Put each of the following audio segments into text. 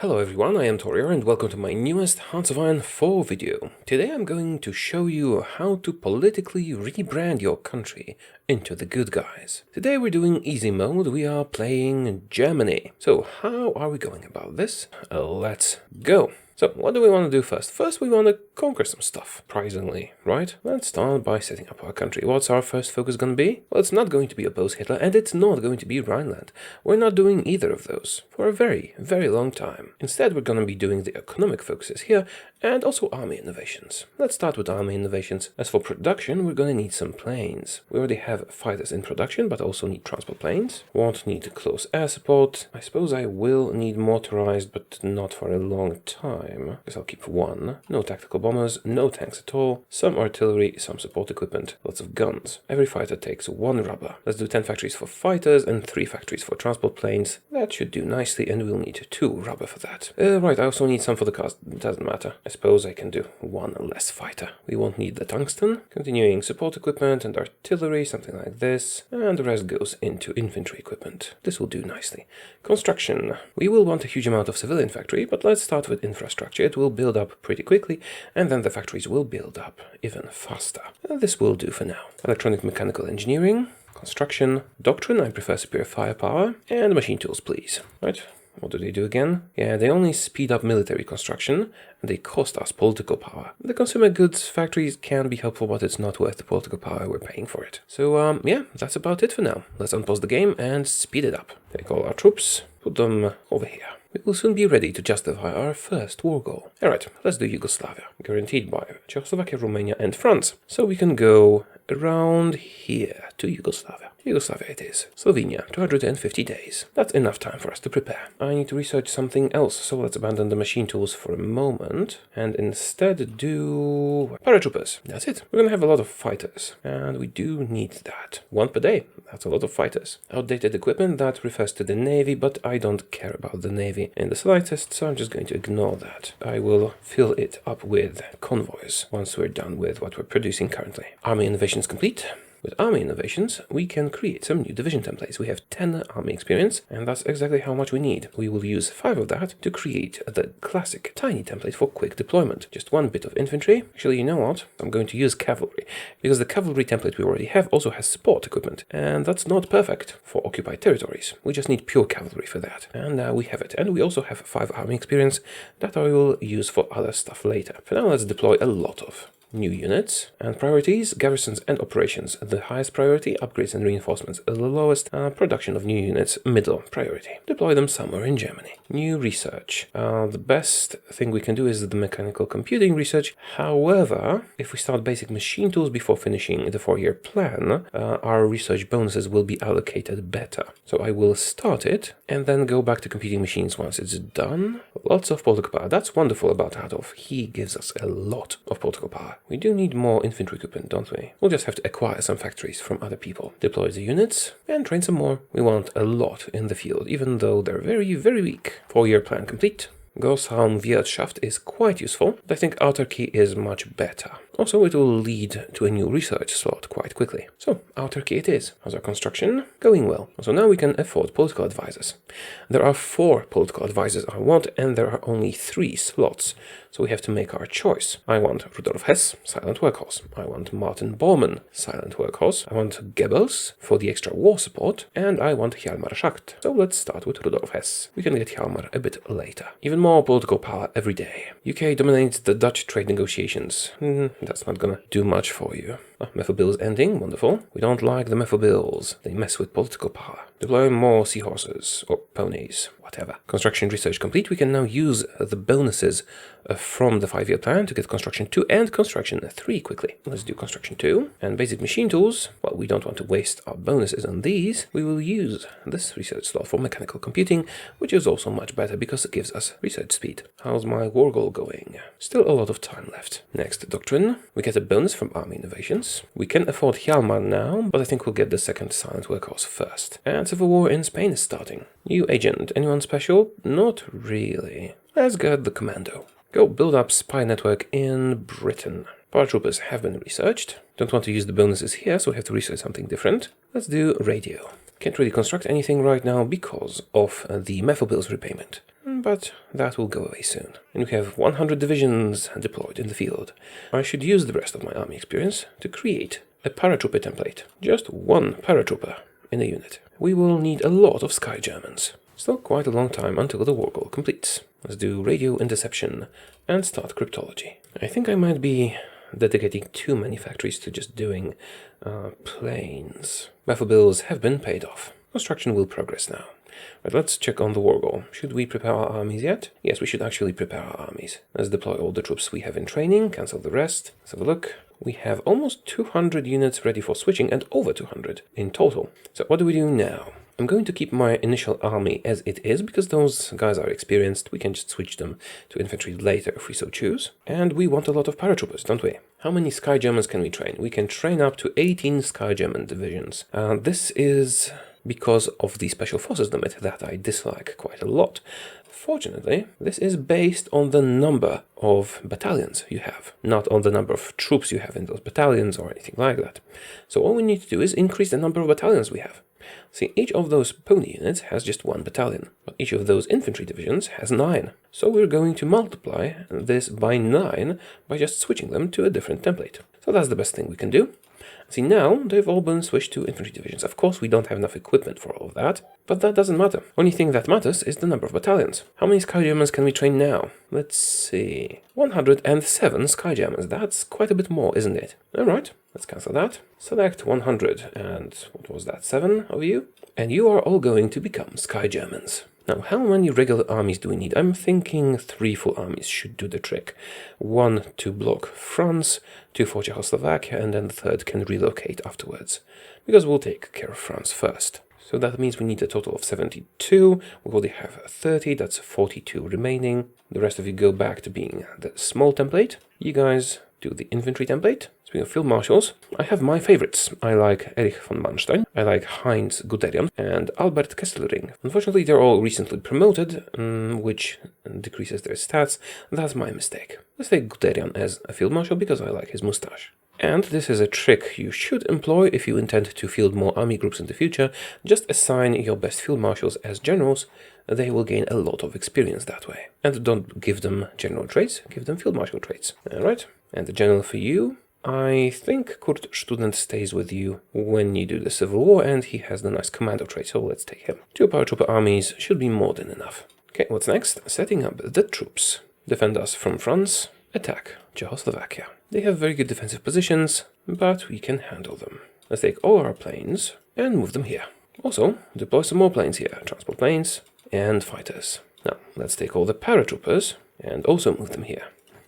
Hello everyone, I am Taureor and welcome to my newest Hearts of Iron 4 video. Today I'm going to show you how to politically rebrand your country into the good guys. Today we're doing easy mode, we are playing Germany. So how are we going about this? Let's go! So what do we want to do first? First we want to conquer some stuff, surprisingly, right? Let's start by setting up our country. What's our first focus going to be? Well, it's not going to be oppose Hitler and it's not going to be Rhineland. We're not doing either of those for a very, very long time. Instead we're going to be doing the economic focuses here and also army innovations. Let's start with army innovations. As for production, we're going to need some planes. We already have fighters in production, but also need transport planes. Won't need close air support. I suppose I will need motorized, but not for a long time. Guess I'll keep one. No tactical bombers, no tanks at all. Some artillery, some support equipment, lots of guns. Every fighter takes one rubber. Let's do 10 factories for fighters and 3 factories for transport planes. That should do nicely, and we'll need 2 rubber for that. Right, I also need some for the cars. Doesn't matter. I suppose I can do 1 less fighter. We won't need the tungsten. Continuing support equipment and artillery, something like this. And the rest goes into infantry equipment. This will do nicely. Construction. We will want a huge amount of civilian factory, but let's start with infrastructure. It will build up pretty quickly, and then the factories will build up even faster. This will do for now. Electronic mechanical engineering. Construction. Doctrine, I prefer superior firepower. And machine tools, please. Right. What do they do again? Yeah, they only speed up military construction, and they cost us political power. The consumer goods factories can be helpful, but it's not worth the political power we're paying for it. So, yeah, that's about it for now. Let's unpause the game and speed it up. Take all our troops, put them over here. We will soon be ready to justify our first war goal. Alright, let's do Yugoslavia. Guaranteed by Czechoslovakia, Romania and France. So we can go around here to Yugoslavia. Yugoslavia it is. Slovenia, 250 days. That's enough time for us to prepare. I need to research something else, so let's abandon the machine tools for a moment and instead do paratroopers. That's it. We're gonna have a lot of fighters, and we do need that. 1 per day. That's a lot of fighters. Outdated equipment, that refers to the Navy, but I don't care about the Navy in the slightest, so I'm just going to ignore that. I will fill it up with convoys once we're done with what we're producing currently. Army innovations complete. With army innovations, we can create some new division templates. We have 10 army experience, and that's exactly how much we need. We will use 5 of that to create the classic tiny template for quick deployment. Just 1 bit of infantry. Actually, you know what? I'm going to use cavalry, because the cavalry template we already have also has support equipment, and that's not perfect for occupied territories. We just need pure cavalry for that. And now we have it. And we also have 5 army experience that I will use for other stuff later. For now, let's deploy a lot of new units. And priorities, garrisons and operations. The highest priority, upgrades and reinforcements. The lowest, production of new units, middle priority. Deploy them somewhere in Germany. New research. The best thing we can do is the mechanical computing research. However, if we start basic machine tools before finishing the 4-year plan, our research bonuses will be allocated better. So I will start it and then go back to computing machines once it's done. Lots of political power. That's wonderful about Adolf. He gives us a lot of political power. We do need more infantry equipment, don't we? We'll just have to acquire some factories from other people. Deploy the units and train some more. We want a lot in the field, even though they're very, very weak. 4-year plan complete. Großraumwirtschaft is quite useful, but I think autarky is much better. Also, it will lead to a new research slot quite quickly. So, autarky it is. How's our construction? Going well. So now we can afford political advisors. There are 4 political advisors I want, and there are only 3 slots. So we have to make our choice. I want Rudolf Hess, silent workhorse. I want Martin Bormann, silent workhorse. I want Goebbels for the extra war support. And I want Hjalmar Schacht. So let's start with Rudolf Hess. We can get Hjalmar a bit later. Even more political power every day. UK dominates the Dutch trade negotiations. That's not gonna do much for you. Methyl bills ending, wonderful. We don't like the methyl bills. They mess with political power. Deploy more seahorses, or ponies, whatever. Construction research complete. We can now use the bonuses from the 5-year plan to get construction 2 and construction 3 quickly. Let's do construction 2. And basic machine tools, well, we don't want to waste our bonuses on these. We will use this research slot for mechanical computing, which is also much better because it gives us research speed. How's my war goal going? Still a lot of time left. Next, doctrine. We get a bonus from army innovations. We can afford Hjalmar now, but I think we'll get the second silent workhorse first. And civil war in Spain is starting. New agent. Anyone special? Not really. Let's get the commando. Go build up spy network in Britain. Paratroopers have been researched. Don't want to use the bonuses here, so we have to research something different. Let's do radio. Can't really construct anything right now because of the methyl bills repayment, but that will go away soon. And we have 100 divisions deployed in the field. I should use the rest of my army experience to create a paratrooper template. Just one paratrooper in a unit. We will need a lot of Sky Germans. Still quite a long time until the war goal completes. Let's do radio interception and start cryptology. I think I might be dedicating too many factories to just doing planes. Methyl bills have been paid off. Construction will progress now. But let's check on the war goal. Should we prepare our armies yet? Yes, we should actually prepare our armies. Let's deploy all the troops we have in training, cancel the rest. Let's have a look. We have almost 200 units ready for switching and over 200 in total. So what do we do now? I'm going to keep my initial army as it is because those guys are experienced. We can just switch them to infantry later if we so choose. And we want a lot of paratroopers, don't we? How many Sky Germans can we train? We can train up to 18 Sky German divisions. This is because of the Special Forces limit that I dislike quite a lot. Fortunately, this is based on the number of battalions you have, not on the number of troops you have in those battalions or anything like that. So all we need to do is increase the number of battalions we have. See, each of those pony units has just one battalion, but each of those infantry divisions has 9. So we're going to multiply this by 9 by just switching them to a different template. So that's the best thing we can do. See, now they've all been switched to infantry divisions. Of course, we don't have enough equipment for all of that, but that doesn't matter. Only thing that matters is the number of battalions. How many Sky Germans can we train now? Let's see. 107 Sky Germans. That's quite a bit more, isn't it? Alright, let's cancel that. Select 100 and what was that, 7 of you? And you are all going to become Sky Germans. Now, how many regular armies do we need? I'm thinking 3 full armies should do the trick. 1 to block France, 2 for Czechoslovakia, and then the 3rd can relocate afterwards. Because we'll take care of France first. So that means we need a total of 72. We already have 30, that's 42 remaining. The rest of you go back to being the small template. You guys do the infantry template. Speaking of field marshals, I have my favorites. I like Erich von Manstein, I like Heinz Guderian, and Albert Kesselring. Unfortunately, they're all recently promoted, which decreases their stats. That's my mistake. Let's take Guderian as a field marshal because I like his mustache. And this is a trick you should employ if you intend to field more army groups in the future. Just assign your best field marshals as generals. They will gain a lot of experience that way. And don't give them general traits, give them field marshal traits. Alright, and the general for you. I think Kurt Student stays with you when you do the Civil War, and he has the nice commando trait, so let's take him. 2 paratrooper armies should be more than enough. Okay, what's next? Setting up the troops. Defend us from France, attack Czechoslovakia. They have very good defensive positions, but we can handle them. Let's take all our planes and move them here. Also, deploy some more planes here, transport planes and fighters. Now, let's take all the paratroopers and also move them here.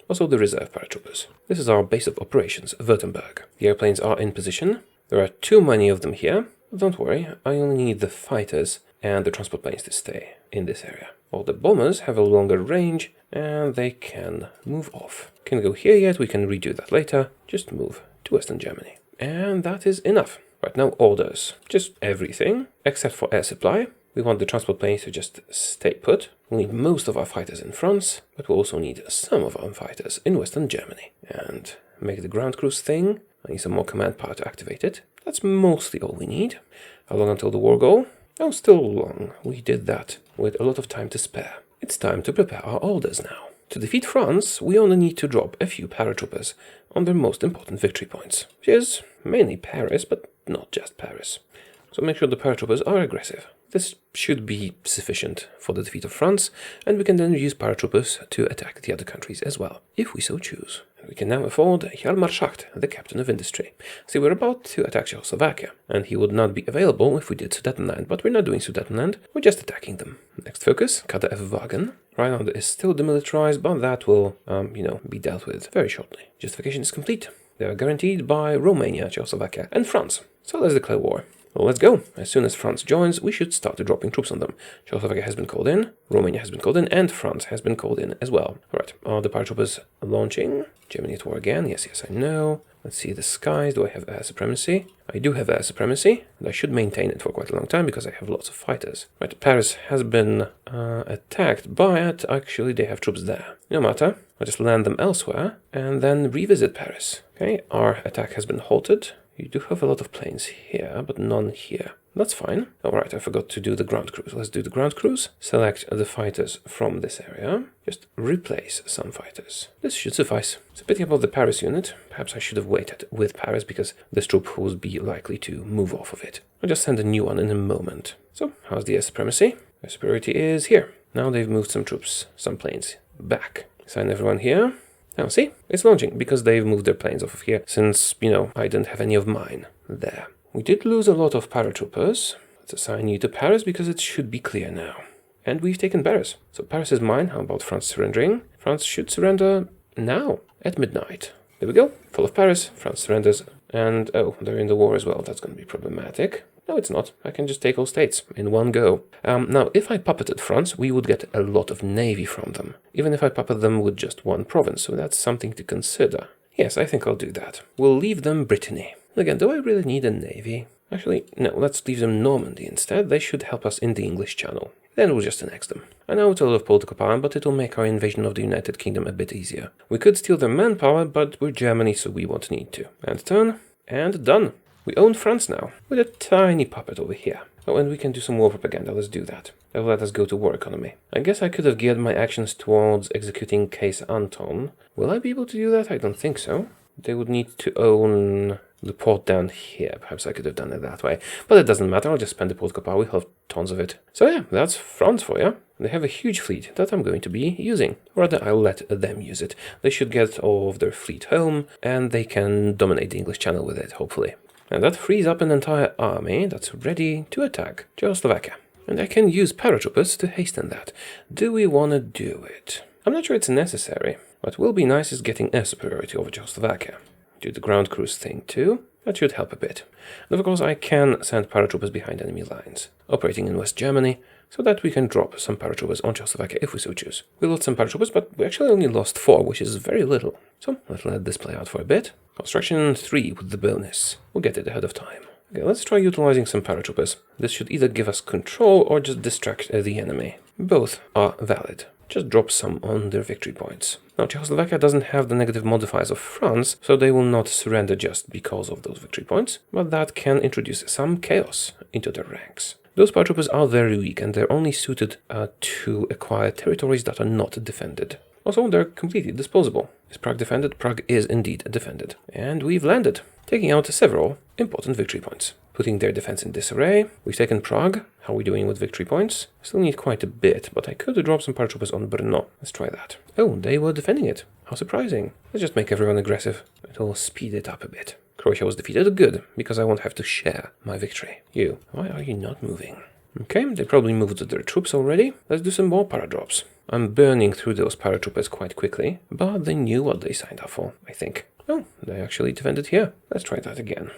Also the reserve paratroopers. This is our base of operations, Württemberg. The airplanes are in position. There are too many of them here. But don't worry, I only need the fighters and the transport planes to stay in this area. All the bombers have a longer range and they can move off. Can't go here yet, we can redo that later. Just move to Western Germany. And that is enough. Right now, orders. Just everything except for air supply. We want the transport planes to just stay put. We'll need most of our fighters in France, but we'll also need some of our fighters in Western Germany. And make the ground cruise thing. I need some more command power to activate it. That's mostly all we need. How long until the war goal? Oh, still long. We did that with a lot of time to spare. It's time to prepare our orders now. To defeat France, we only need to drop a few paratroopers on their most important victory points, which is mainly Paris, but not just Paris. So make sure the paratroopers are aggressive. This should be sufficient for the defeat of France, and we can then use paratroopers to attack the other countries as well, if we so choose. We can now afford Hjalmar Schacht, the captain of industry. See, we're about to attack Czechoslovakia, and he would not be available if we did Sudetenland, but we're not doing Sudetenland, we're just attacking them. Next focus, KDF Wagen. Rhineland is still demilitarized, but that will, be dealt with very shortly. Justification is complete. They are guaranteed by Romania, Czechoslovakia, and France. So let's declare war. Well, let's go. As soon as France joins, we should start dropping troops on them. Czechoslovakia has been called in, Romania has been called in, and France has been called in as well. Alright, are the paratroopers launching? Germany at war again? Yes, I know. Let's see the skies. Do I have air supremacy? I do have air supremacy, and I should maintain it for quite a long time because I have lots of fighters. Right, Paris has been attacked, but actually they have troops there. No matter, I'll just land them elsewhere and then revisit Paris. Okay, our attack has been halted. You do have a lot of planes here, but none here. That's fine. Alright, I forgot to do the ground cruise. Let's do the ground cruise. Select the fighters from this area. Just replace some fighters. This should suffice. It's a pity about the Paris unit. Perhaps I should have waited with Paris because this troop would be likely to move off of it. I'll just send a new one in a moment. So, how's the air supremacy? Air superiority is here. Now they've moved some troops, some planes, back. Assign everyone here. Now see, it's launching because they've moved their planes off of here since, I didn't have any of mine there. We did lose a lot of paratroopers. Let's assign you to Paris because it should be clear now. And we've taken Paris. So Paris is mine. How about France surrendering? France should surrender now at midnight. There we go. Fall of Paris. France surrenders. And, oh, they're in the war as well. That's going to be problematic. No, it's not. I can just take all states in one go. Now, if I puppeted France, we would get a lot of navy from them. Even if I puppet them with just one province. So that's something to consider. Yes, I think I'll do that. We'll leave them Brittany. Again, do I really need a navy? Actually, no, let's leave them Normandy instead. They should help us in the English Channel. Then we'll just annex them. I know it's a lot of political power, but it'll make our invasion of the United Kingdom a bit easier. We could steal their manpower, but we're Germany, so we won't need to. And turn. And done. We own France now, with a tiny puppet over here. Oh, and we can do some war propaganda. Let's do that. That will let us go to war economy. I guess I could have geared my actions towards executing Case Anton. Will I be able to do that? I don't think so. They would need to own the port down here. Perhaps I could have done it that way. But it doesn't matter. I'll just spend the political power. We'll have tons of it. So yeah, that's France for you. They have a huge fleet that I'm going to be using. Rather, I'll let them use it. They should get all of their fleet home, and they can dominate the English Channel with it, hopefully. And that frees up an entire army that's ready to attack Czechoslovakia. And I can use paratroopers to hasten that. Do we want to do it? I'm not sure it's necessary. What will be nice is getting air superiority over Czechoslovakia. Do the ground cruise thing too. That should help a bit. And of course I can send paratroopers behind enemy lines, operating in West Germany, so that we can drop some paratroopers on Czechoslovakia if we so choose. We lost some paratroopers, but we actually only lost 4, which is very little. So let's let this play out for a bit. Construction 3 with the bonus. We'll get it ahead of time. Okay, let's try utilizing some paratroopers. This should either give us control or just distract the enemy. Both are valid. Just drop some on their victory points. Now, Czechoslovakia doesn't have the negative modifiers of France, so they will not surrender just because of those victory points, but that can introduce some chaos into their ranks. Those paratroopers are very weak, and they're only suited to acquire territories that are not defended. Also, they're completely disposable. Is Prague defended? Prague is indeed defended. And we've landed, taking out several important victory points. Putting their defense in disarray. We've taken Prague. How are we doing with victory points? Still need quite a bit, but I could drop some paratroopers on Brno. Let's try that. Oh, they were defending it. How surprising. Let's just make everyone aggressive. It'll speed it up a bit. Croatia was defeated. Good, because I won't have to share my victory. You, why are you not moving? Okay, they probably moved their troops already. Let's do some more paradrops. I'm burning through those paratroopers quite quickly, but they knew what they signed up for, I think. Oh, they actually defended here. Let's try that again.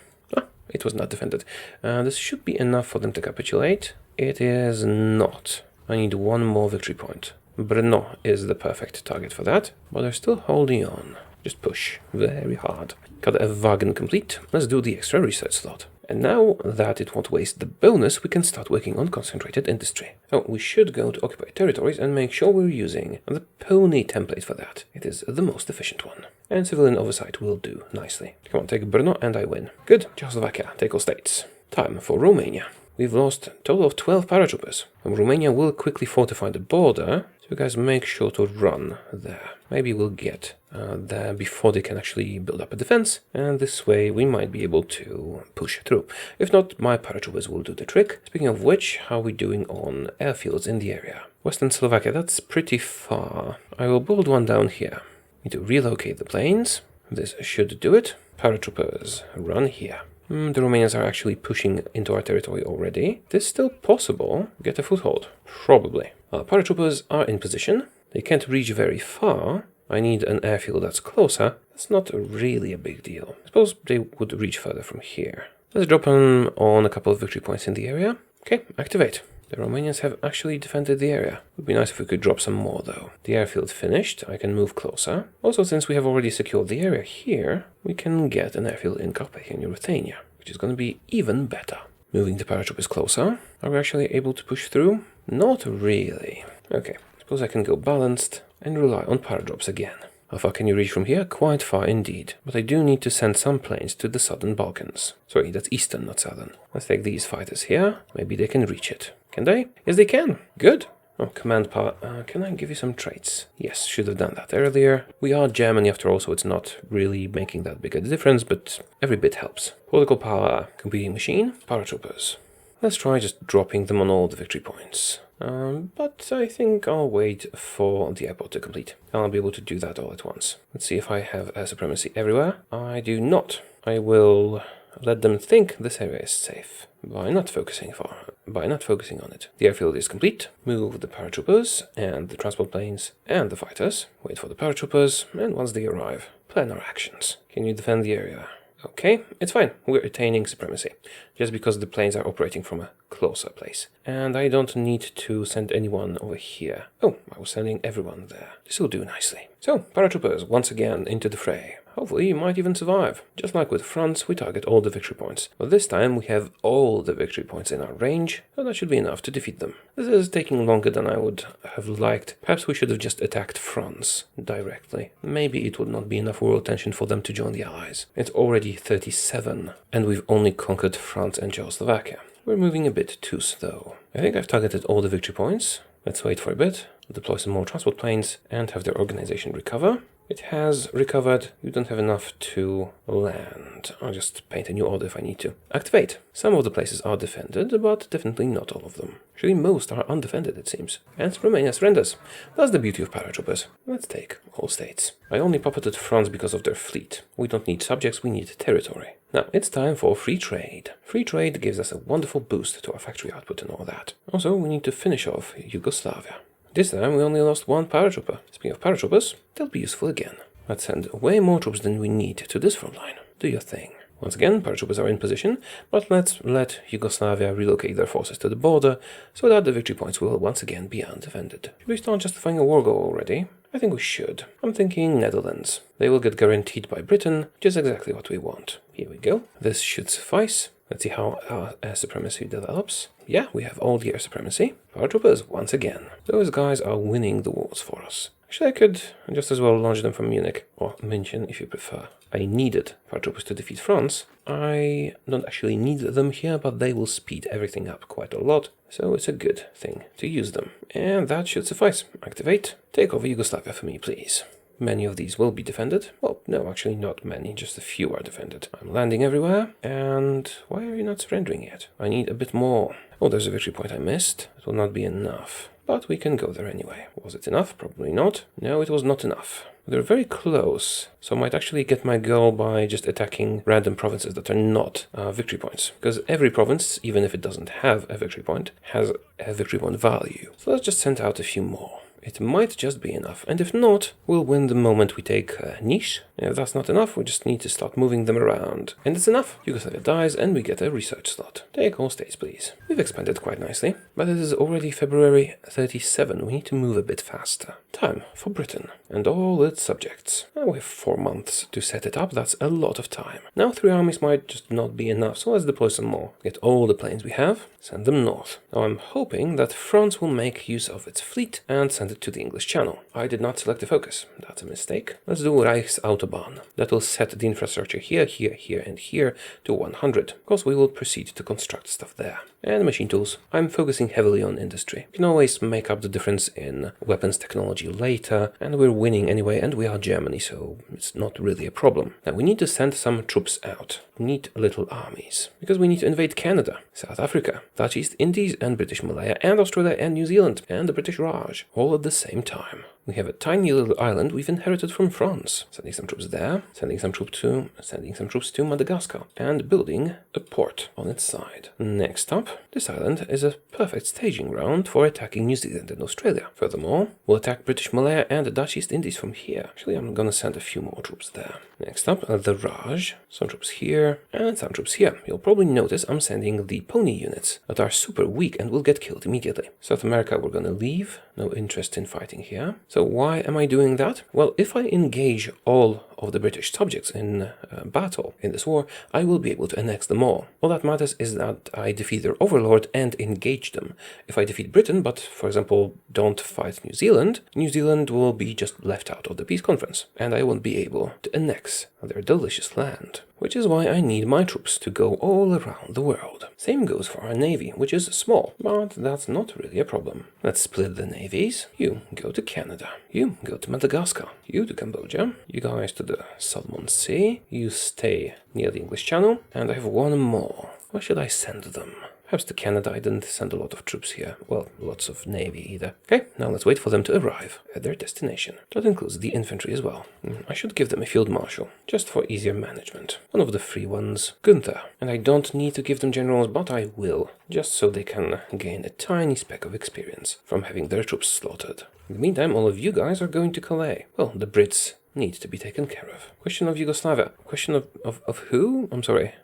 It was not defended. This should be enough for them to capitulate. It is not. I need one more victory point. Brno is the perfect target for that, but they're still holding on. Just push very hard. Got a wagon complete. Let's do the extra research slot. And now that it won't waste the bonus, we can start working on concentrated industry. Oh, we should go to occupied territories and make sure we're using the pony template for that. It is the most efficient one. And civilian oversight will do nicely. Come on, take Brno and I win. Good. Czechoslovakia, take all states. Time for Romania. We've lost a total of 12 paratroopers. And Romania will quickly fortify the border, so you guys make sure to run there. Maybe we'll get there before they can actually build up a defense, and this way we might be able to push through. If not, my paratroopers will do the trick. Speaking of which, how are we doing on airfields in the area? Western Slovakia, that's pretty far. I will build one down here. Need to relocate the planes. This should do it. Paratroopers, run here. The Romanians are actually pushing into our territory already. It is still possible. Get a foothold. Probably. Paratroopers are in position. They can't reach very far. I need an airfield that's closer. That's not really a big deal. I suppose they would reach further from here. Let's drop them on a couple of victory points in the area. Okay, activate. The Romanians have actually defended the area. Would be nice if we could drop some more though. The airfield finished. I can move closer. Also, since we have already secured the area here, we can get an airfield in Carpathian Ruthenia, which is going to be even better. Moving the paratroopers closer. Are we actually able to push through? Not really. Okay, suppose I can go balanced and rely on paradrops again. How far can you reach from here? Quite far indeed. But I do need to send some planes to the southern Balkans. Sorry, that's eastern, not southern. Let's take these fighters here. Maybe they can reach it. Can they? Yes, they can. Good. Oh, command power. Can I give you some traits? Yes, should have done that earlier. We are Germany after all, so it's not really making that big a difference, but every bit helps. Political power, competing machine, paratroopers. Let's try just dropping them on all the victory points. But I think I'll wait for the airport to complete. I'll be able to do that all at once. Let's see if I have air supremacy everywhere. I do not. I will let them think this area is safe by not focusing on it. The airfield is complete. Move the paratroopers and the transport planes and the fighters. Wait for the paratroopers, and once they arrive, plan our actions. Can you defend the area? Okay, it's fine. We're attaining supremacy, just because the planes are operating from a closer place. And I don't need to send anyone over here. Oh, I was sending everyone there. This will do nicely. So, paratroopers, once again into the fray. Hopefully you might even survive. Just like with France, we target all the victory points. But this time we have all the victory points in our range, so that should be enough to defeat them. This is taking longer than I would have liked. Perhaps we should have just attacked France directly. Maybe it would not be enough world tension for them to join the Allies. It's already 37, and we've only conquered France and Czechoslovakia. We're moving a bit too slow. I think I've targeted all the victory points. Let's wait for a bit, deploy some more transport planes, and have their organization recover. It has recovered. You don't have enough to land. I'll just paint a new order if I need to. Activate. Some of the places are defended, but definitely not all of them. Actually, most are undefended, it seems. And Romania surrenders. That's the beauty of paratroopers. Let's take all states. I only puppeted France because of their fleet. We don't need subjects, we need territory. Now, it's time for free trade. Free trade gives us a wonderful boost to our factory output and all that. Also, we need to finish off Yugoslavia. This time we only lost one paratrooper. Speaking of paratroopers, they'll be useful again. Let's send way more troops than we need to this front line. Do your thing. Once again, paratroopers are in position, but let's let Yugoslavia relocate their forces to the border so that the victory points will once again be undefended. Should we start justifying a war goal already? I think we should. I'm thinking Netherlands. They will get guaranteed by Britain, which is exactly what we want. Here we go. This should suffice. Let's see how our air supremacy develops. Yeah, we have all the air supremacy. Paratroopers, once again. Those guys are winning the wars for us. Actually, I could just as well launch them from Munich, or München if you prefer. I needed paratroopers to defeat France. I don't actually need them here, but they will speed everything up quite a lot, so it's a good thing to use them. And that should suffice. Activate. Take over Yugoslavia for me, please. Many of these will be defended. Well, no, actually not many, just a few are defended. I'm landing everywhere, and why are you not surrendering yet? I need a bit more. Oh, there's a victory point I missed. It will not be enough, but we can go there anyway. Was it enough? Probably not. No, it was not enough. They're very close, so I might actually get my goal by just attacking random provinces that are not victory points. Because every province, even if it doesn't have a victory point, has a victory point value. So let's just send out a few more. It might just be enough, and if not, we'll win the moment we take Niš. If that's not enough, we just need to start moving them around. And it's enough. Yugoslavia dies, and we get a research slot. Take all states, please. We've expanded quite nicely, but it is already February 37. We need to move a bit faster. Time for Britain and all its subjects. Now we have 4 months to set it up. That's a lot of time. Now 3 armies might just not be enough, so let's deploy some more. Get all the planes we have, send them north. Now I'm hoping that France will make use of its fleet and send it to the English Channel. I did not select the focus. That's a mistake. Let's do Reichsautobahn. That will set the infrastructure here, here, here, and here to 100. Of course, we will proceed to construct stuff there. And machine tools. I'm focusing heavily on industry. You can always make up the difference in weapons technology later, and we're winning anyway, and we are Germany, so it's not really a problem. Now, we need to send some troops out. Neat little armies. Because we need to invade Canada, South Africa, Dutch East Indies, and British Malaya, and Australia, and New Zealand, and the British Raj, all at the same time. We have a tiny little island we've inherited from France. Sending some troops there, sending some troops to Madagascar, and building a port on its side. Next up, this island is a perfect staging ground for attacking New Zealand and Australia. Furthermore, we'll attack British Malaya and the Dutch East Indies from here. Actually, I'm gonna send a few more troops there. Next up, the Raj. Some troops here, and some troops here. You'll probably notice I'm sending the pony units that are super weak and will get killed immediately. South America we're gonna leave. no interest in fighting here. So why am I doing that? Well, if I engage all of the British subjects in battle in this war, I will be able to annex them all. All that matters is that I defeat their overlord and engage them. If I defeat Britain, but, for example, don't fight New Zealand, New Zealand will be just left out of the peace conference, and I won't be able to annex their delicious land. Which is why I need my troops to go all around the world. Same goes for our navy, which is small, but that's not really a problem. Let's split the navies. You go to Canada. You go to Madagascar. You to Cambodia. You guys to the Solomon Sea. You stay near the English Channel. And I have one more. Where should I send them? Perhaps to Canada. I didn't send a lot of troops here. Well, lots of navy either. Okay, now let's wait for them to arrive at their destination. That includes the infantry as well. I should give them a field marshal, just for easier management. One of the free ones, Gunther. And I don't need to give them generals, but I will, just so they can gain a tiny speck of experience from having their troops slaughtered. In the meantime, all of you guys are going to Calais. Well, the Brits need to be taken care of. Question of Yugoslavia. Question of who? I'm sorry.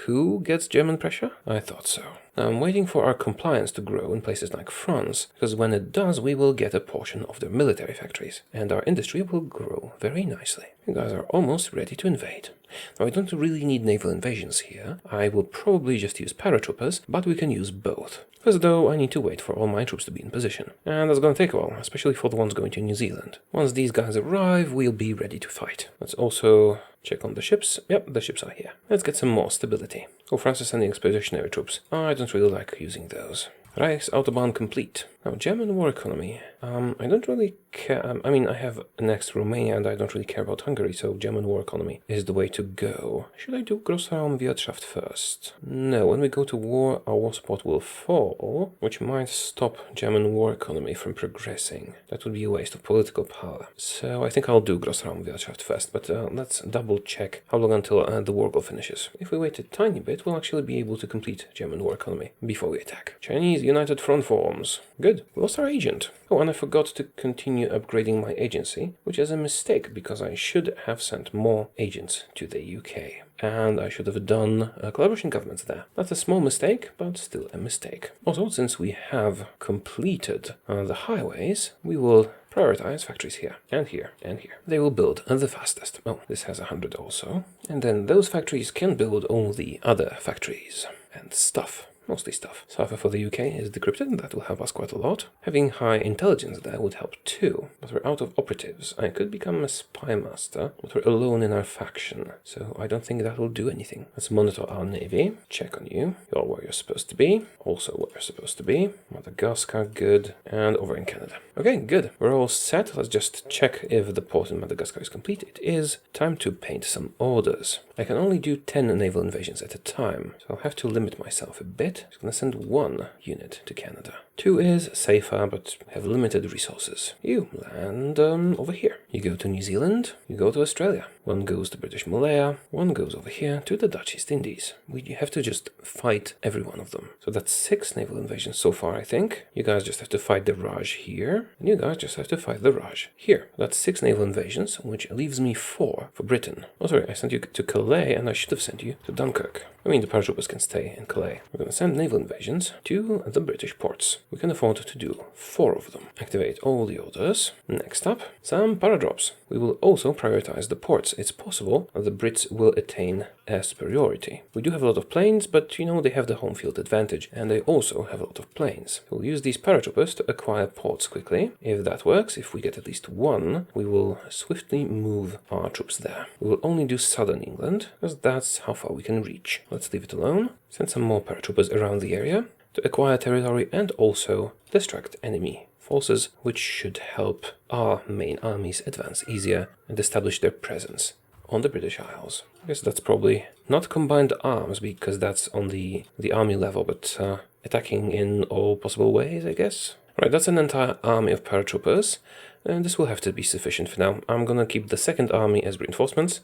Who gets German pressure? I thought so. Now I'm waiting for our compliance to grow in places like France, because when it does, we will get a portion of their military factories, and our industry will grow very nicely. You guys are almost ready to invade. Now I don't really need naval invasions here. I will probably just use paratroopers, but we can use both. First though, I need to wait for all my troops to be in position. And that's gonna take a while, especially for the ones going to New Zealand. Once these guys arrive, we'll be ready to fight. Let's also check on the ships. Yep, the ships are here. Let's get some more stability. Oh, France is sending expeditionary troops. I don't really like using those. Reichsautobahn complete. Now, German war economy. I don't really care. I mean, I have next Romania and I don't really care about Hungary, so German war economy is the way to go. Should I do Grossraumwirtschaft first? No, when we go to war, our war support will fall, which might stop German war economy from progressing. That would be a waste of political power. So I think I'll do Grossraumwirtschaft first, but let's double check how long until the war goal finishes. If we wait a tiny bit, we'll actually be able to complete German war economy before we attack. Chinese United Front forms. Good. We lost our agent. Oh, and I forgot to continue upgrading my agency, which is a mistake because I should have sent more agents to the UK. And I should have done collaboration governments there. That's a small mistake, but still a mistake. Also, since we have completed the highways, we will prioritize factories here, and here, and here. They will build the fastest. Oh, this has 100 also. And then those factories can build all the other factories and stuff. Mostly stuff. Cipher for the UK is decrypted, that will help us quite a lot. Having high intelligence there would help too, but we're out of operatives. I could become a spy master, but we're alone in our faction, so I don't think that will do anything. Let's monitor our navy, check on you. You're where you're supposed to be, also where you're supposed to be. Madagascar, good, and over in Canada. Okay, good. We're all set. Let's just check if the port in Madagascar is complete. It is. Time to paint some orders. I can only do 10 naval invasions at a time, so I'll have to limit myself a bit. I'm going to send 1 unit to Canada. 2 is safer, but have limited resources. You land over here. You go to New Zealand, you go to Australia. 1 goes to British Malaya, 1 goes over here to the Dutch East Indies. We have to just fight every one of them. So that's 6 naval invasions so far, I think. You guys just have to fight the Raj here, and you guys just have to fight the Raj here. That's 6 naval invasions, which leaves me 4 for Britain. Oh, sorry, I sent you to Calais, and I should have sent you to Dunkirk. I mean, the paratroopers can stay in Calais. We're going to send naval invasions to the British ports. We can afford to do 4 of them. Activate all the orders. Next up, some paradrops. We will also prioritize the ports. It's possible the Brits will attain air superiority. We do have a lot of planes, but you know, they have the home field advantage, and they also have a lot of planes. We'll use these paratroopers to acquire ports quickly. If that works, if we get at least 1, we will swiftly move our troops there. We will only do southern England, because that's how far we can reach. Let's leave it alone. Send some more paratroopers around the area to acquire territory and also distract enemy forces, which should help our main armies advance easier and establish their presence on the British Isles. I guess that's probably not combined arms because that's on the army level, but attacking in all possible ways, I guess. Right, that's an entire army of paratroopers, and this will have to be sufficient for now. I'm gonna keep the second army as reinforcements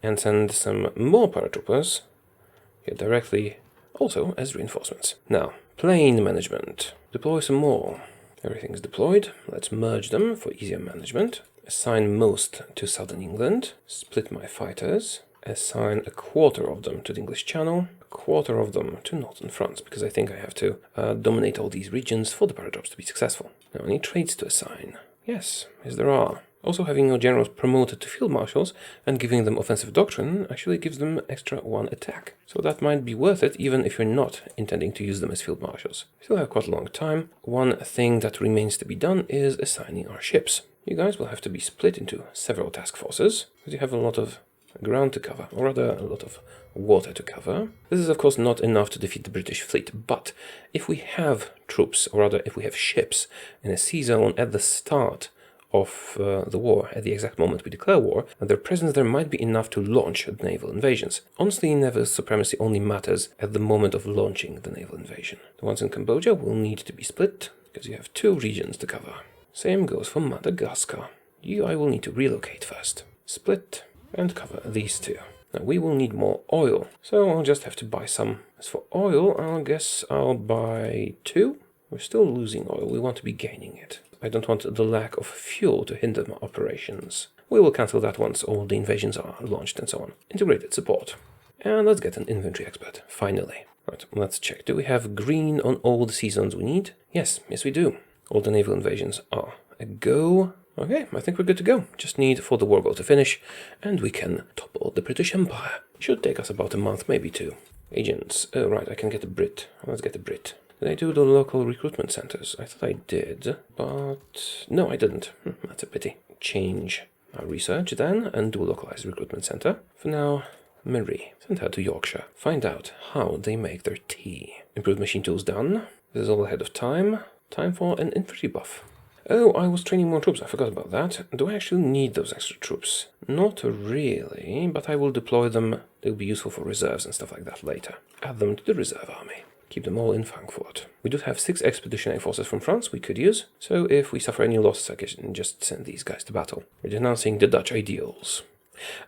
and send some more paratroopers here directly also as reinforcements. Now, plane management. Deploy some more. Everything's deployed. Let's merge them for easier management. Assign most to southern England. Split my fighters. Assign a quarter of them to the English Channel. A quarter of them to northern France, because I think I have to dominate all these regions for the paratrops to be successful. Now, any traits to assign? Yes, there are. Also, having your generals promoted to field marshals and giving them offensive doctrine actually gives them extra 1 attack. So that might be worth it, even if you're not intending to use them as field marshals. Still have quite a long time. One thing that remains to be done is assigning our ships. You guys will have to be split into several task forces, because you have a lot of ground to cover, or rather a lot of water to cover. This is of course not enough to defeat the British fleet, but if we have troops, or rather if we have ships in a sea zone at the start of the war, at the exact moment we declare war, and their presence there might be enough to launch naval invasions. Honestly, naval supremacy only matters at the moment of launching the naval invasion. The ones in Cambodia will need to be split, because you have 2 regions to cover. Same goes for Madagascar. You I will need to relocate first. Split and cover these 2. Now we will need more oil, so I'll just have to buy some. As for oil, I guess I'll buy 2. We're still losing oil, we want to be gaining it. I don't want the lack of fuel to hinder my operations. We will cancel that once all the invasions are launched and so on. Integrated support. And let's get an inventory expert, finally. Right, let's check. Do we have green on all the sea zones we need? Yes we do. All the naval invasions are a go. Okay, I think we're good to go. Just need for the war goal to finish, and we can topple the British Empire. Should take us about a month, maybe 2. Agents. Oh, right, I can get a Brit. Let's get a Brit. Did I do the local recruitment centers? I thought I did, but no, I didn't. That's a pity. Change our research then and do a localized recruitment center. For now, Marie. Send her to Yorkshire. Find out how they make their tea. Improved machine tools done. This is all ahead of time. Time for an infantry buff. Oh, I was training more troops. I forgot about that. Do I actually need those extra troops? Not really, but I will deploy them. They'll be useful for reserves and stuff like that later. Add them to the reserve army. Keep them all in Frankfurt. We do have 6 expeditionary forces from France we could use, so if we suffer any losses I can just send these guys to battle. We're denouncing the Dutch ideals.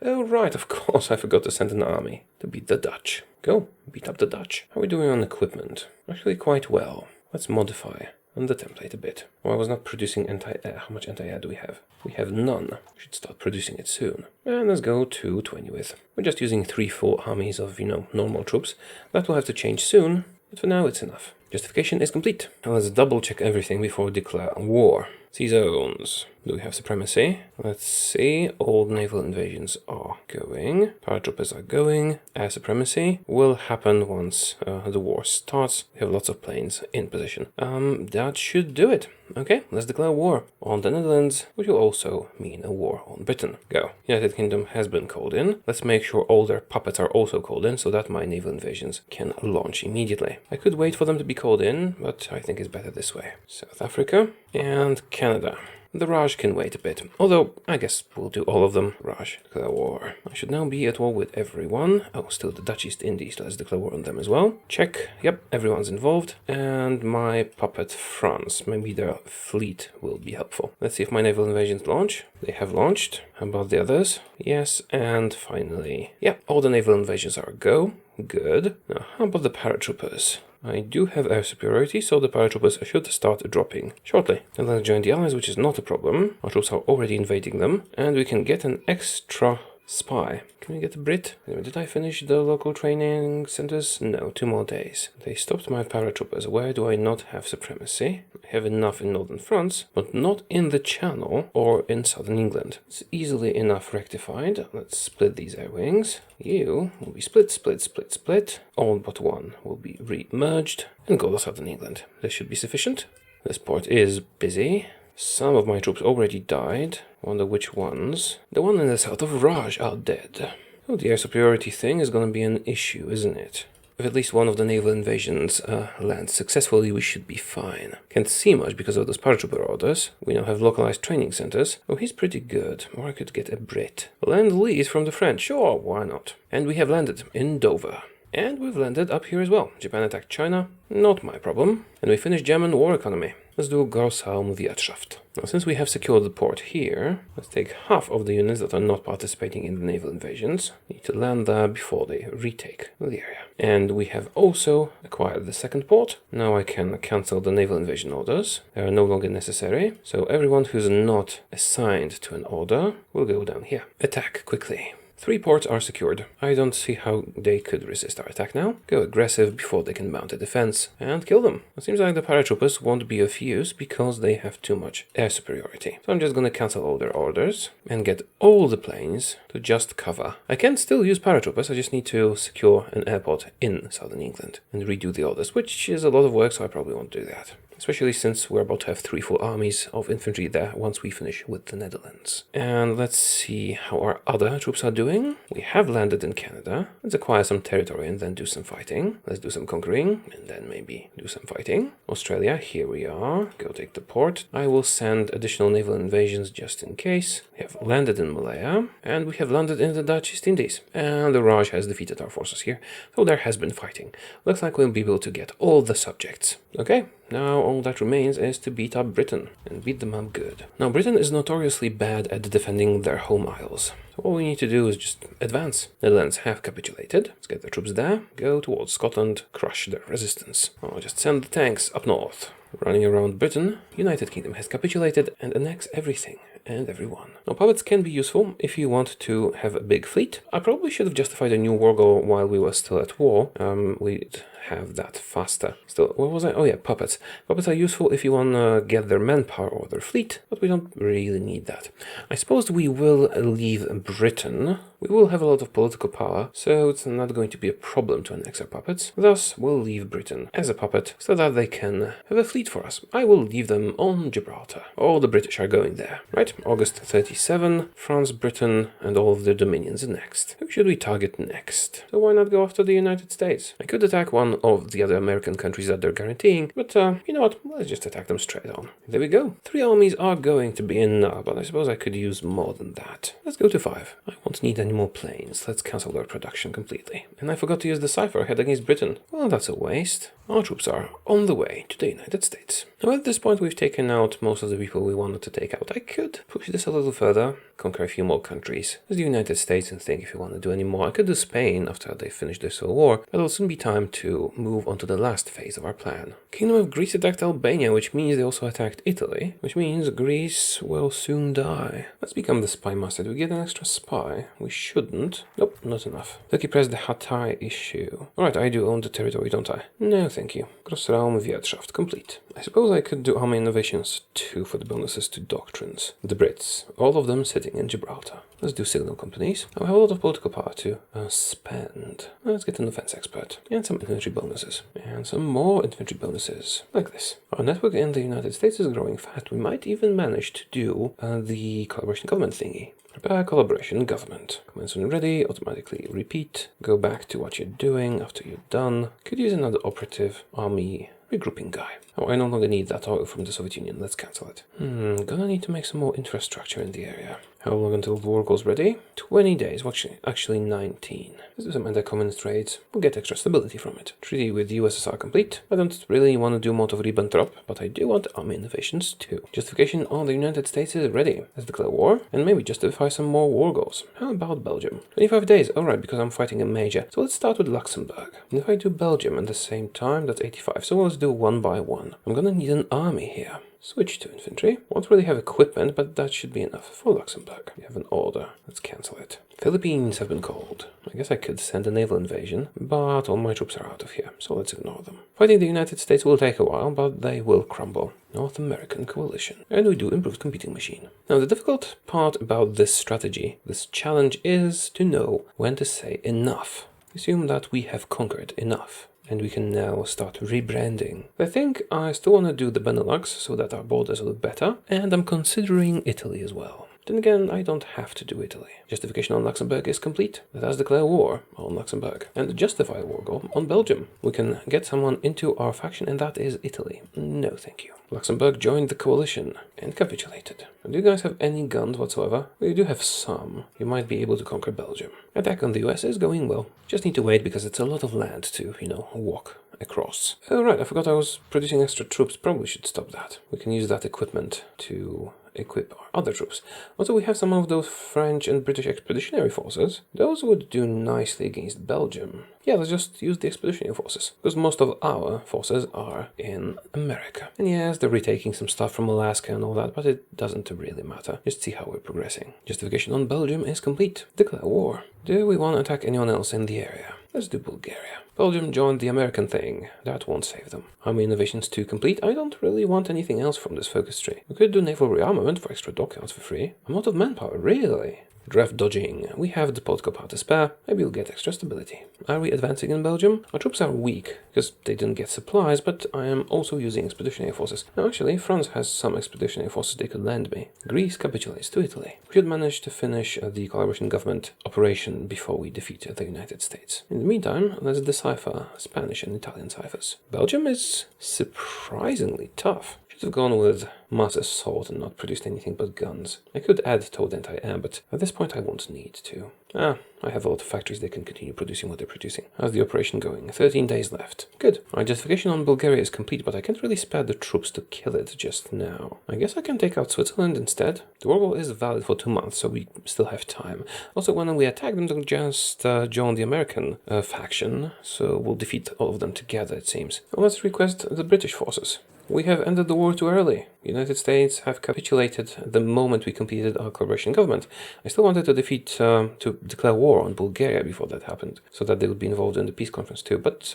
Oh right, of course I forgot to send an army to beat the Dutch. Go, beat up the Dutch. How are we doing on equipment? Actually quite well. Let's modify on the template a bit. Oh, I was not producing anti-air. How much anti-air do we have? We have none. We should start producing it soon. And let's go to 20 with. We're just using 3-4 armies of, normal troops. That will have to change soon. But for now, it's enough. Justification is complete. Now let's double check everything before we declare war. Sea zones. Do we have supremacy? Let's see. All naval invasions are going. Paratroopers are going. Air supremacy will happen once the war starts. We have lots of planes in position. That should do it. Okay, let's declare war on the Netherlands, which will also mean a war on Britain. Go. United Kingdom has been called in. Let's make sure all their puppets are also called in so that my naval invasions can launch immediately. I could wait for them to be called in, but I think it's better this way. South Africa and Canada. The Raj can wait a bit, although I guess we'll do all of them. Raj, declare war. I should now be at war with everyone. Oh, still the Dutch East Indies, let's declare war on them as well. Check, yep, everyone's involved. And my puppet France, maybe their fleet will be helpful. Let's see if my naval invasions launch. They have launched. How about the others? Yes, and finally, yeah, all the naval invasions are a go. Good. Now, how about the paratroopers? I do have air superiority, so the paratroopers should start dropping shortly. And let's join the allies, which is not a problem. Our troops are already invading them, and we can get an extra spy. Can we get a Brit? Did I finish the local training centers? No, 2 more days. They stopped my paratroopers. Where do I not have supremacy? I have enough in northern France, but not in the Channel or in southern England. It's easily enough rectified. Let's split these air wings. You will be split, split, split, split. All but one will be re-merged and go to southern England. This should be sufficient. This port is busy. Some of my troops already died. Wonder which ones. The one in the south of Raj are dead. Oh, the air superiority thing is going to be an issue, isn't it? If at least one of the naval invasions lands successfully, we should be fine. Can't see much because of those paratrooper orders. We now have localized training centers. Oh, he's pretty good. Or I could get a Brit. Lend-Lease from the French. Sure, why not? And we have landed in Dover. And we've landed up here as well. Japan attacked China. Not my problem. And we finished German war economy. Let's do Großraumwirtschaft. Now, since we have secured the port here, let's take half of the units that are not participating in the naval invasions. We need to land there before they retake the area. And we have also acquired the second port. Now I can cancel the naval invasion orders. They are no longer necessary. So everyone who's not assigned to an order will go down here. Attack quickly. 3 ports are secured. I don't see how they could resist our attack now. Go aggressive before they can mount a defense and kill them. It seems like the paratroopers won't be of use because they have too much air superiority. So I'm just gonna cancel all their orders and get all the planes to just cover. I can still use paratroopers, I just need to secure an airport in southern England and redo the orders, which is a lot of work, so I probably won't do that. Especially since we're about to have 3 full armies of infantry there once we finish with the Netherlands. And let's see how our other troops are doing. We have landed in Canada. Let's acquire some territory and then do some fighting. Let's do some conquering and then maybe do some fighting. Australia, here we are. Go take the port. I will send additional naval invasions just in case. We have landed in Malaya and we have landed in the Dutch East Indies. And the Raj has defeated our forces here, so there has been fighting. Looks like we'll be able to get all the subjects. Okay. Now all that remains is to beat up Britain, and beat them up good. Now Britain is notoriously bad at defending their home isles. So all we need to do is just advance. Netherlands have capitulated. Let's get their troops there, go towards Scotland, crush their resistance. I'll just send the tanks up north. Running around Britain, United Kingdom has capitulated and annexed everything and everyone. Now puppets can be useful if you want to have a big fleet. I probably should have justified a new war goal while we were still at war. We'd have that faster. Still, where was I? Oh yeah, puppets. Puppets are useful if you want to get their manpower or their fleet, but we don't really need that. I suppose we will leave Britain. We will have a lot of political power, so it's not going to be a problem to annex our puppets. Thus, we'll leave Britain as a puppet so that they can have a fleet for us. I will leave them on Gibraltar. All the British are going there, right? August 37, France, Britain, and all of their dominions next. Who should we target next? So why not go after the United States? I could attack one of the other American countries that they're guaranteeing, but you know what? Let's just attack them straight on. There we go. 3 armies are going to be enough, but I suppose I could use more than that. Let's go to 5. I won't need any more planes. Let's cancel their production completely. And I forgot to use the cipher head against Britain. Well, that's a waste. Our troops are on the way to the United States. Now at this point we've taken out most of the people we wanted to take out. I could push this a little further, conquer a few more countries. There's the United States, and think if you want to do any more. I could do Spain after they finish their civil war, but it'll soon be time to move on to the last phase of our plan. Kingdom of Greece attacked Albania, which means they also attacked Italy, which means Greece will soon die. Let's become the spy master. Do we get an extra spy? We shouldn't. Nope, not enough. Turkey pressed the Hatay issue. Alright, I do own the territory, don't I? No, thank you. Grossraum Wirtschaft complete. I suppose I could do army innovations too for the bonuses to doctrines. The Brits, all of them sitting in Gibraltar. Let's do signal companies. I have a lot of political power to spend. Let's get an offense expert. And some infantry bonuses. And some more infantry bonuses. Like this. Our network in the United States is growing fast. We might even manage to do the collaboration government thingy. Prepare collaboration government. Commands when ready, automatically repeat. Go back to what you're doing after you're done. Could use another operative army regrouping guy. Oh, I no longer need that oil from the Soviet Union. Let's cancel it. Gonna need to make some more infrastructure in the area. How long until the war goes ready? 20 days. Well, actually 19. Let's do some anti-communist trades. We'll get extra stability from it. Treaty with the USSR complete. I don't really want to do more of Ribbentrop, but I do want army innovations too. Justification on the United States is ready. Let's declare war and maybe justify some more war goals. How about Belgium? 25 days. Alright, because I'm fighting a major. So let's start with Luxembourg. And if I do Belgium at the same time, that's 85. So let's do one by one. I'm gonna need an army here. Switch to infantry. Won't really have equipment, but that should be enough for Luxembourg. We have an order. Let's cancel it. Philippines have been called. I guess I could send a naval invasion, but all my troops are out of here, so let's ignore them. Fighting the United States will take a while, but they will crumble. North American coalition. And we do improved competing machine. Now the difficult part about this strategy, this challenge, is to know when to say enough. Assume that we have conquered enough. And we can now start rebranding. I think I still want to do the Benelux so that our borders look better, and I'm considering Italy as well. Then again, I don't have to do Italy. Justification on Luxembourg is complete. Let us declare war on Luxembourg. And justify a war goal on Belgium. We can get someone into our faction, and that is Italy. No, thank you. Luxembourg joined the coalition and capitulated. Do you guys have any guns whatsoever? Well, you do have some. You might be able to conquer Belgium. Attack on the US is going well. Just need to wait because it's a lot of land to, walk across. Oh right, I forgot I was producing extra troops. Probably should stop that. We can use that equipment to equip our other troops. Also, we have some of those French and British expeditionary forces. Those would do nicely against Belgium. Yeah, let's just use the expeditionary forces, because most of our forces are in America. And yes, they're retaking some stuff from Alaska and all that, but it doesn't really matter. Just see how we're progressing. Justification on Belgium is complete. Declare war. Do we want to attack anyone else in the area? Let's do Bulgaria. Belgium joined the American thing. That won't save them. Army innovations 2 complete. I don't really want anything else from this focus tree. We could do naval rearmament for extra dockyards for free. I'm out of manpower, really? Draft dodging. We have the political power to spare. Maybe we'll get extra stability. Are we advancing in Belgium? Our troops are weak, because they didn't get supplies, but I am also using expeditionary forces. Now, actually, France has some expeditionary forces they could lend me. Greece capitulates to Italy. We should manage to finish the collaboration government operation before we defeat the United States. In the meantime, let's decipher Spanish and Italian ciphers. Belgium is surprisingly tough. Should have gone with mass assault and not produced anything but guns. I could add towed anti-air, but at this point I won't need to. I have a lot of factories that can continue producing what they're producing. How's the operation going? 13 days left. Good. My justification on Bulgaria is complete, but I can't really spare the troops to kill it just now. I guess I can take out Switzerland instead. The war is valid for 2 months, so we still have time. Also, when we attack them, they'll just join the American faction, so we'll defeat all of them together, it seems. Now let's request the British forces. We have ended the war too early. The United States have capitulated the moment we completed our collaboration government. I still wanted to to declare war on Bulgaria before that happened, so that they would be involved in the peace conference too, but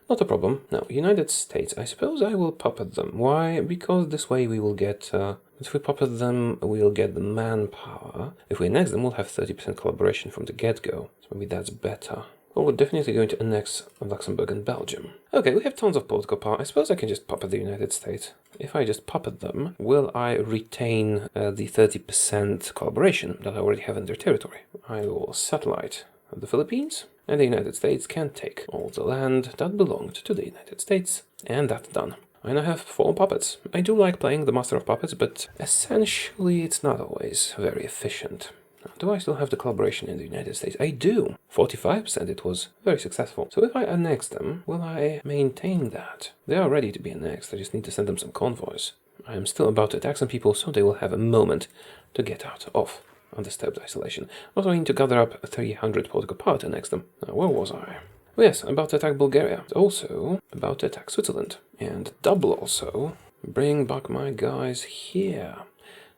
not a problem. Now, United States, I suppose I will puppet them. Why? Because this way we will get... if we puppet them, we'll get the manpower. If we annex them, we'll have 30% collaboration from the get-go, so maybe that's better. Well, we're definitely going to annex Luxembourg and Belgium. Okay, we have tons of political power. I suppose I can just puppet the United States. If I just puppet them, will I retain the 30% collaboration that I already have in their territory? I will satellite the Philippines, and the United States can take all the land that belonged to the United States. And that's done. I now have 4 puppets. I do like playing the Master of Puppets, but essentially it's not always very efficient. Do I still have the collaboration in the United States? I do. 45%, it was very successful. So if I annex them, will I maintain that? They are ready to be annexed, I just need to send them some convoys. I am still about to attack some people, so they will have a moment to get out of undisturbed isolation. Also, I need to gather up 300 political power to annex them. Now, where was I? Oh yes, about to attack Bulgaria. Also, about to attack Switzerland. And double also, bring back my guys here.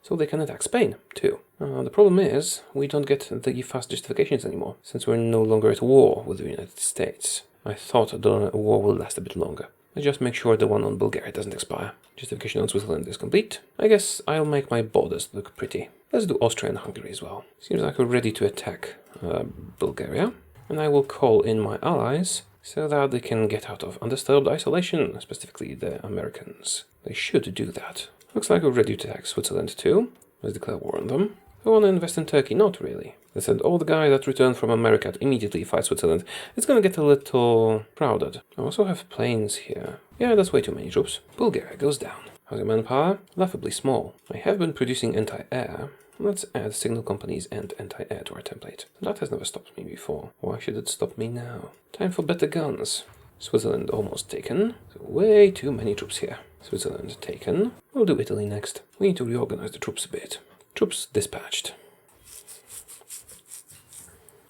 So they can attack Spain, too. The problem is, we don't get the fast justifications anymore, since we're no longer at war with the United States. I thought the war will last a bit longer. Let's just make sure the one on Bulgaria doesn't expire. Justification on Switzerland is complete. I guess I'll make my borders look pretty. Let's do Austria and Hungary as well. Seems like we're ready to attack Bulgaria. And I will call in my allies, so that they can get out of undisturbed isolation, specifically the Americans. They should do that. Looks like we're ready to attack Switzerland too. Let's declare war on them. I want to invest in Turkey? Not really. They send all the guys that return from America to immediately fight Switzerland. It's gonna get a little crowded. I also have planes here. Yeah, that's way too many troops. Bulgaria goes down. How's your manpower? Laughably small. I have been producing anti-air. Let's add signal companies and anti-air to our template. That has never stopped me before. Why should it stop me now? Time for better guns. Switzerland almost taken. So way too many troops here. Switzerland taken. We'll do Italy next. We need to reorganize the troops a bit. Troops dispatched.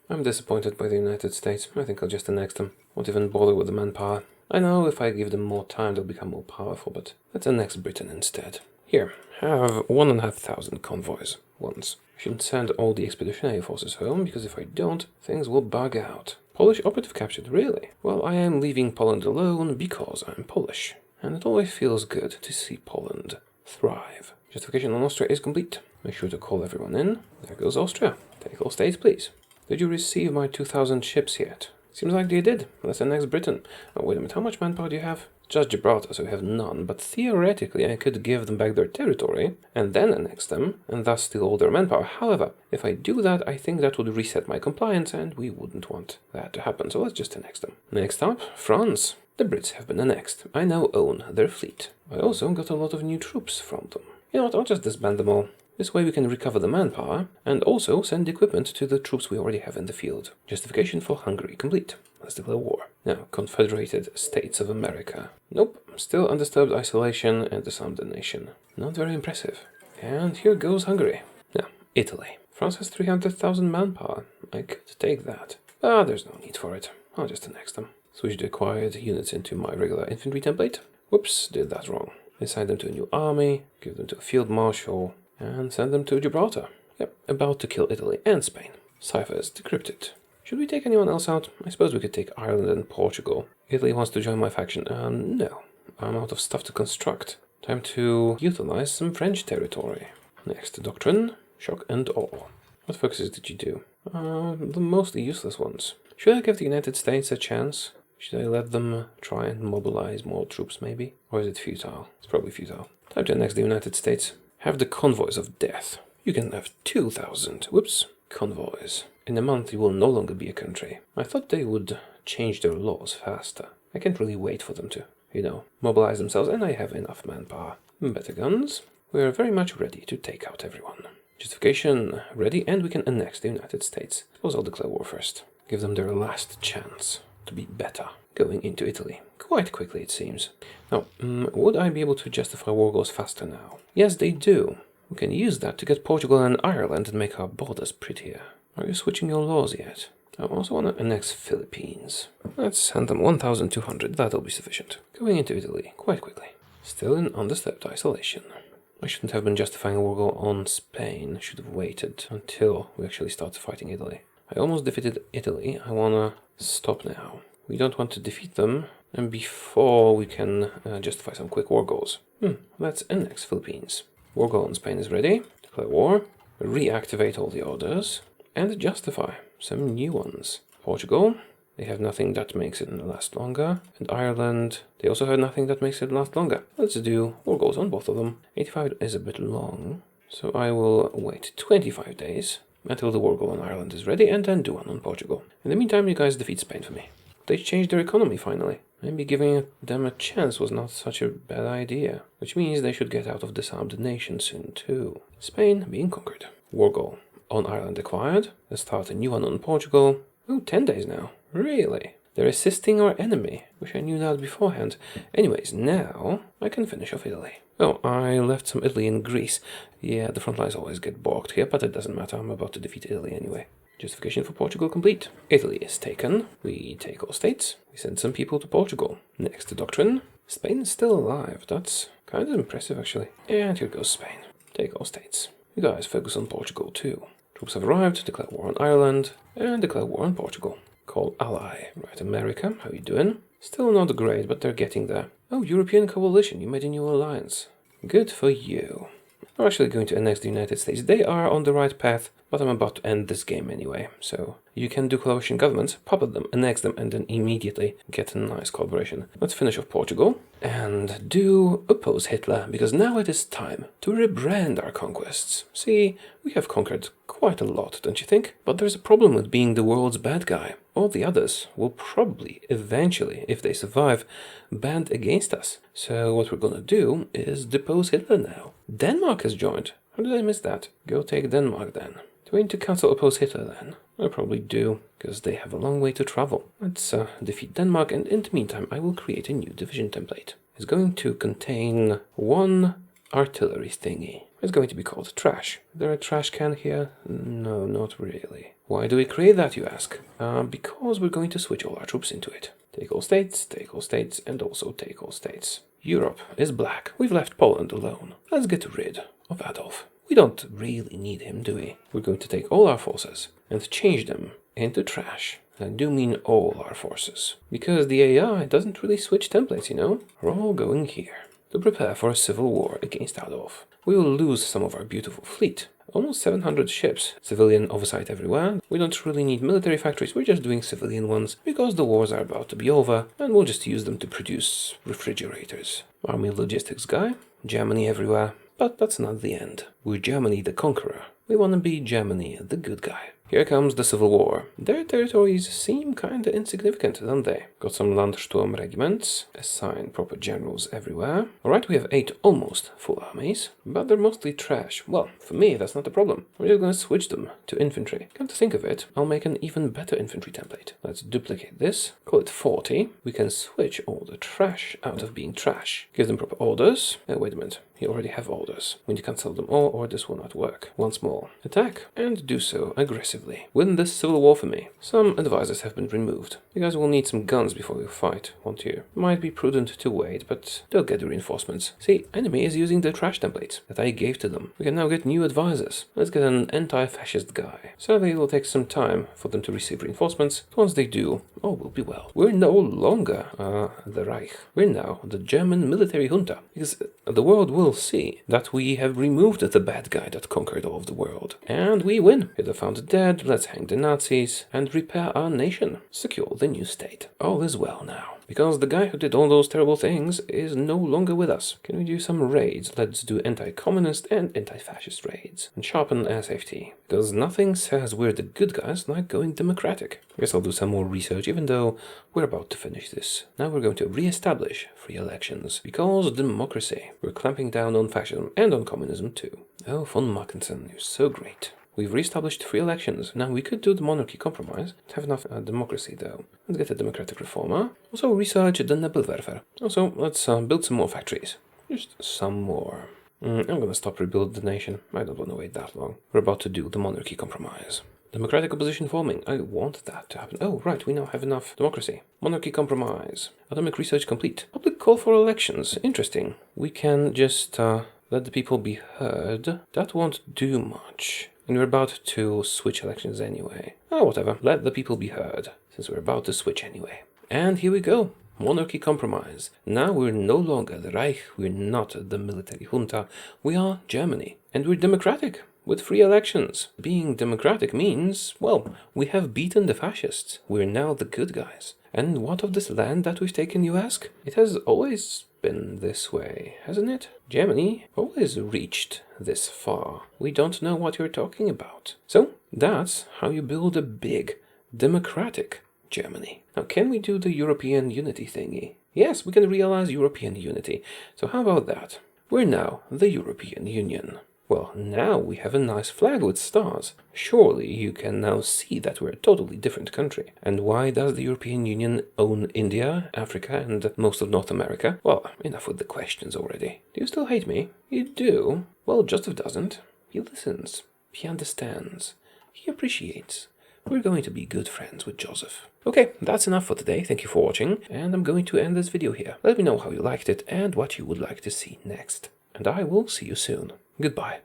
I'm disappointed by the United States. I think I'll just annex them. Won't even bother with the manpower. I know if I give them more time they'll become more powerful, but let's annex Britain instead. Here, have 1,500 convoys. Once. I shouldn't send all the expeditionary forces home, because if I don't, things will bug out. Polish operative captured, really? Well, I am leaving Poland alone because I'm Polish. And it always feels good to see Poland thrive. Justification on Austria is complete. Make sure to call everyone in. There goes Austria. Take all states, please. Did you receive my 2,000 ships yet? Seems like they did. Let's annex Britain. Oh, wait a minute, how much manpower do you have? Just Gibraltar, so we have none, but theoretically I could give them back their territory, and then annex them, and thus steal all their manpower. However, if I do that, I think that would reset my compliance, and we wouldn't want that to happen, so let's just annex them. Next up, France. The Brits have been annexed. I now own their fleet. I also got a lot of new troops from them. You know what, I'll just disband them all. This way we can recover the manpower, and also send equipment to the troops we already have in the field. Justification for Hungary complete. Let's declare war. Now, Confederated States of America. Nope, still undisturbed isolation and disarmed the nation. Not very impressive. And here goes Hungary. Now, Italy. France has 300,000 manpower. I could take that. But there's no need for it. I'll just annex them. Switch the acquired units into my regular infantry template. Whoops, did that wrong. Assign them to a new army, give them to a field marshal, and send them to Gibraltar. Yep, about to kill Italy and Spain. Ciphers decrypted. Should we take anyone else out? I suppose we could take Ireland and Portugal. Italy wants to join my faction. No. I'm out of stuff to construct. Time to utilize some French territory. Next, doctrine, shock and awe. What focuses did you do? The mostly useless ones. Should I give the United States a chance? Should I let them try and mobilize more troops maybe? Or is it futile? It's probably futile. Time to annex the United States. Have the convoys of death. You can have 2,000, convoys. In a month you will no longer be a country. I thought they would change their laws faster. I can't really wait for them to, mobilize themselves, and I have enough manpower. Better guns. We are very much ready to take out everyone. Justification ready, and we can annex the United States. Suppose I'll declare war first. Give them their last chance to be better. Going into Italy. Quite quickly, it seems. Now, would I be able to justify war goals faster now? Yes, they do. We can use that to get Portugal and Ireland and make our borders prettier. Are you switching your laws yet? I also want to annex Philippines. Let's send them 1,200, that'll be sufficient. Going into Italy, quite quickly. Still in undisturbed isolation. I shouldn't have been justifying a war goal on Spain. Should have waited until we actually started fighting Italy. I almost defeated Italy. I want to stop now. We don't want to defeat them, and before we can justify some quick war goals. Let's annex Philippines. War goal on Spain is ready. Declare war. Reactivate all the orders. And justify some new ones. Portugal, they have nothing that makes it last longer. And Ireland, they also have nothing that makes it last longer. Let's do war goals on both of them. 85 is a bit long, so I will wait 25 days until the war goal on Ireland is ready, and then do one on Portugal. In the meantime, you guys defeat Spain for me. They changed their economy finally. Maybe giving them a chance was not such a bad idea. Which means they should get out of disarmed nation soon too. Spain being conquered. War goal on Ireland acquired. Let's start a new one on Portugal. Oh, 10 days now. Really? They're assisting our enemy. Wish I knew that beforehand. Anyways, now I can finish off Italy. Oh, I left some Italy in Greece. Yeah, the front lines always get balked here, but it doesn't matter. I'm about to defeat Italy anyway. Justification for Portugal complete. Italy is taken. We take all states. We send some people to Portugal. Next to doctrine. Spain is still alive. That's kind of impressive, actually. And here goes Spain. Take all states. You guys focus on Portugal too. Troops have arrived. Declare war on Ireland. And declare war on Portugal. Call ally. Right, America, how you doing? Still not great, but they're getting there. Oh, European coalition. You made a new alliance. Good for you. I'm actually going to annex the United States. They are on the right path, but I'm about to end this game anyway. So you can do coalition governments, puppet them, annex them, and then immediately get a nice cooperation. Let's finish off Portugal and do oppose Hitler, because now it is time to rebrand our conquests. See, we have conquered quite a lot, don't you think? But there's a problem with being the world's bad guy. All the others will probably, eventually, if they survive, band against us. So what we're gonna do is depose Hitler now. Denmark has joined. How did I miss that? Go take Denmark then. Do we need to cancel oppose Hitler then? I probably do, because they have a long way to travel. Let's defeat Denmark, and in the meantime I will create a new division template. It's going to contain one artillery thingy. It's going to be called trash. Is there a trash can here? No, not really. Why do we create that, you ask? Because we're going to switch all our troops into it. Take all states, and also take all states. Europe is black. We've left Poland alone. Let's get rid of Adolf. We don't really need him, do we? We're going to take all our forces and change them into trash. I do mean all our forces. Because the AI doesn't really switch templates, you know? We're all going here to prepare for a civil war against Adolf. We will lose some of our beautiful fleet. Almost 700 ships. Civilian oversight everywhere. We don't really need military factories, we're just doing civilian ones because the wars are about to be over and we'll just use them to produce refrigerators. Army logistics guy. Germany everywhere. But that's not the end. We're Germany the conqueror. We want to be Germany the good guy. Here comes the civil war. Their territories seem kinda insignificant, don't they? Got some Landsturm regiments, assign proper generals everywhere. Alright, we have 8 almost full armies, but they're mostly trash. Well, for me, that's not a problem. We're just gonna switch them to infantry. Come to think of it, I'll make an even better infantry template. Let's duplicate this, call it 40. We can switch all the trash out of being trash. Give them proper orders. Wait a minute. You already have orders. We need to cancel them all or this will not work. Once more. Attack and do so aggressively. Win this civil war for me. Some advisors have been removed. You guys will need some guns before you fight, won't you? Might be prudent to wait, but they'll get the reinforcements. See, enemy is using the trash templates that I gave to them. We can now get new advisors. Let's get an anti-fascist guy. Sadly, it will take some time for them to receive reinforcements. Once they do, all will be well. We're no longer the Reich. We're now the German military junta, because the world will see that we have removed the bad guy that conquered all of the world. And we win. Hitler found dead, let's hang the Nazis, and repair our nation. Secure the new state. All is well now. Because the guy who did all those terrible things is no longer with us. Can we do some raids? Let's do anti-communist and anti-fascist raids. And sharpen air safety. Because nothing says we're the good guys like going democratic. I guess I'll do some more research, even though we're about to finish this. Now we're going to re-establish free elections. Because democracy. We're clamping down on fascism and on communism too. Oh, von Mackensen, you're so great. We've re-established free elections. Now we could do the monarchy compromise. Don't have enough democracy though. Let's get a democratic reformer. Also research the Nebelwerfer. Also, let's build some more factories. Just some more. I'm gonna stop rebuild the nation. I don't want to wait that long. We're about to do the monarchy compromise. Democratic opposition forming. I want that to happen. Oh, right, we now have enough democracy. Monarchy compromise. Atomic research complete. Public call for elections. Interesting. We can just let the people be heard. That won't do much. And we're about to switch elections anyway. Oh, whatever. Let the people be heard, since we're about to switch anyway. And here we go. Monarchy compromise. Now we're no longer the Reich, we're not the military junta, we are Germany. And we're democratic, with free elections. Being democratic means, well, we have beaten the fascists. We're now the good guys. And what of this land that we've taken, you ask? It has always been this way, hasn't it? Germany always reached this far. We don't know what you're talking about. So, that's how you build a big, democratic Germany. Now, can we do the European unity thingy? Yes, we can realize European unity. So how about that? We're now the European Union. Well, now we have a nice flag with stars. Surely you can now see that we're a totally different country. And why does the European Union own India, Africa, and most of North America? Well, enough with the questions already. Do you still hate me? You do? Well, Joseph doesn't. He listens. He understands. He appreciates. We're going to be good friends with Joseph. Okay, that's enough for today. Thank you for watching. And I'm going to end this video here. Let me know how you liked it and what you would like to see next. And I will see you soon. Goodbye.